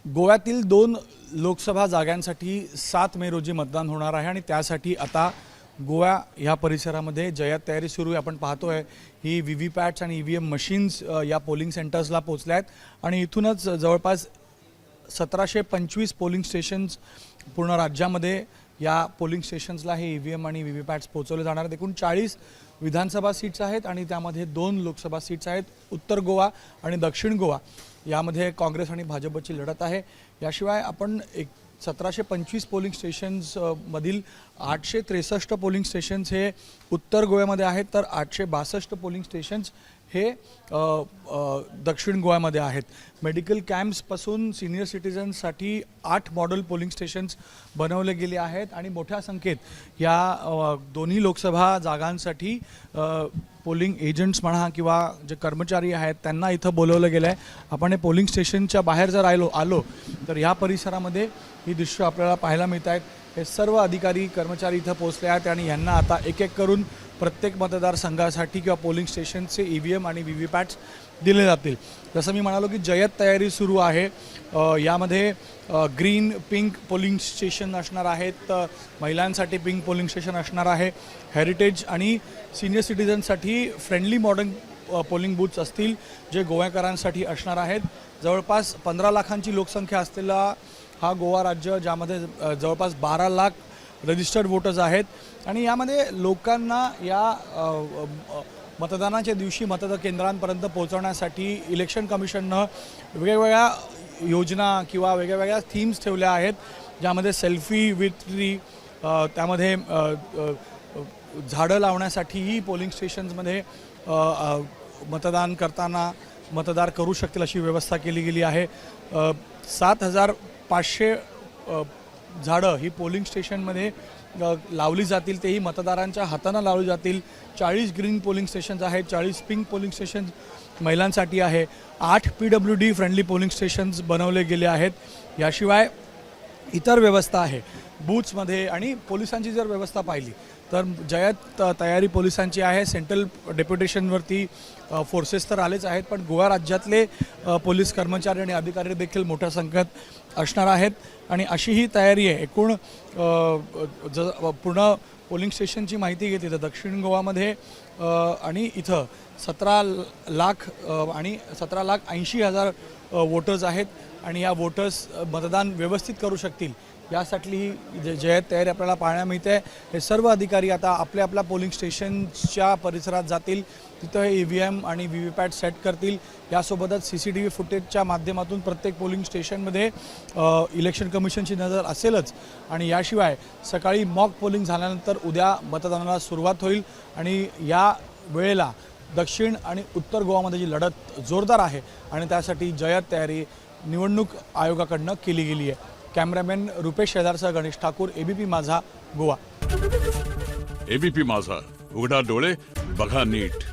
गोव्यातील 2 लोकसभा जागांसाठी 7 मे रोजी मतदान होणार आहे आणि त्यासाठी आता गोवा ह्या परिसरामध्ये जय्यत तयारी सुरू आहे। आपण पाहतोय ही व्हीव्हीपॅट्स आणि ईव्हीएम मशीन्स या पोलिंग सेंटर्सला पोहोचल्या आहेत आणि इथूनच जवळपास 1725 पोलिंग स्टेशन्स पूर्ण राज्यामध्ये या पोलिंग स्टेशन्सला हे ईव्हीएम आणि व्हीव्हीपॅट्स पोहोचवले जाणार आहेत। एकूण 40 विधानसभा सीट्स आहेत आणि त्यामध्ये 2 लोकसभा सीट्स आहेत। उत्तर गोवा आणि दक्षिण गोवा यामध्ये काँग्रेस आणि भाजपची लढत आहे। याशिवाय आपण 1725 पोलिंग स्टेशन्स मधील 863 पोलिंग स्टेशन्स हे उत्तर गोव्यामध्ये आहेत, तर 862 पोलिंग स्टेशन्स हे दक्षिण गोव्यामध्ये आहेत। मेडिकल कॅम्प्सपासून सिनियर सिटीजन्ससाठी 8 मॉडेल पोलिंग स्टेशन्स बनवले गेले आहेत आणि मोठ्या संख्येत या दोन्ही लोकसभा जागांसाठी पोलिंग एजंट्स म्हणा किंवा जे कर्मचारी आहेत त्यांना इथं बोलवलं गेलं आहे। आपण हे पोलिंग स्टेशनच्या बाहेर जर आलो तर ह्या परिसरामध्ये ही दृश्य आपल्याला पाहायला मिळत आहेत। हे सर्व अधिकारी कर्मचारी इथं पोहोचले आहेत आणि यांना आता एक एक करून प्रत्येक मतदारसंघासाठी किंवा पोलिंग स्टेशनचे ईव्हीएम आणि व्हीव्हीपॅट्स दिले जातील। जसं मी म्हणालो की जय्यत तयारी सुरू आहे। यामध्ये ग्रीन पिंक पोलिंग स्टेशन असणार आहेत, महिलांसाठी पिंक पोलिंग स्टेशन असणार आहे, हेरिटेज आणि सिनियर सिटीजनसाठी फ्रेंडली मॉडर्न पोलिंग बूथ्स असतील जे गोव्याकरांसाठी असणार आहेत। जवळपास 15 लाखांची लोकसंख्या असलेला हा गोवा राज्य, ज्यामध्ये जवळपास 12 लाख रजिस्टर्ड वोटर्स आहेत आणि यामध्ये लोकांना या मतदानाच्या दिवशी मतदान केंद्रांपर्यंत पोहोचवण्यासाठी इलेक्शन कमिशननं वेगवेगळ्या योजना किंवा वेगवेगळ्या थीम्स ठेवल्या आहेत, ज्यामध्ये सेल्फी विथ ट्री, त्यामध्ये झाडं लावण्यासाठीही पोलिंग स्टेशन्समध्ये मतदान करताना मतदार करू शकतील अशी व्यवस्था केली गेली आहे। 7500 झाडं ही पोलिंग स्टेशनमध्ये लावली जातील, तेही मतदारांच्या हातानं लावली जातील। 40 ग्रीन पोलिंग स्टेशन्स आहेत, 40 पिंक पोलिंग स्टेशन्स महिलांसाठी आहे, 8 PWD फ्रेंडली पोलिंग स्टेशन्स बनवले गेले आहेत। याशिवाय इतर व्यवस्था आहे बूथ्समध्ये आणि पोलिसांची जर व्यवस्था पाहिली तर जय्यत तयारी पोलिसांची आहे। सेंट्रल डेप्युटेशनवरती फोर्सेस तर आलेच आहेत, पण गोवा राज्यातले पोलीस कर्मचारी आणि अधिकारी देखील मोठ्या संख्येत असणार आहेत आणि अशी ही तयारी आहे। एकूण पूर्ण पोलिंग स्टेशनची माहिती घेतली तर दक्षिण गोवामध्ये आणि इथं 17 लाख आणि 17,80,000 वोटर्स आहेत आणि या वोटर्स मतदान व्यवस्थित करू शकतील यासाठी ही जय्यत तयारी आपल्याला पाहायला मिळते। हे सर्व अधिकारी आता आपल्या आपल्या पोलिंग स्टेशनच्या परिसरात जातील, तिथं हे ईव्हीएम आणि व्हीव्हीपॅट सेट करतील। यासोबतच CCTV फुटेजच्या माध्यमातून प्रत्येक पोलिंग स्टेशनमध्ये इलेक्शन कमिशनची नजर असेलच आणि याशिवाय सकाळी मॉक पोलिंग झाल्यानंतर उद्या मतदानाला सुरुवात होईल आणि या वेळेला दक्षिण आणि उत्तर गोवामध्ये जी लढत जोरदार आहे आणि त्यासाठी जय्यत तयारी निवडणूक आयोगाकडनं केली गेली आहे। कॅमेरामॅन रुपेश शेजारसह गणेश ठाकूर, ABP माझा, गोवा। ABP माझा, उघडा डोळे बघा नीट।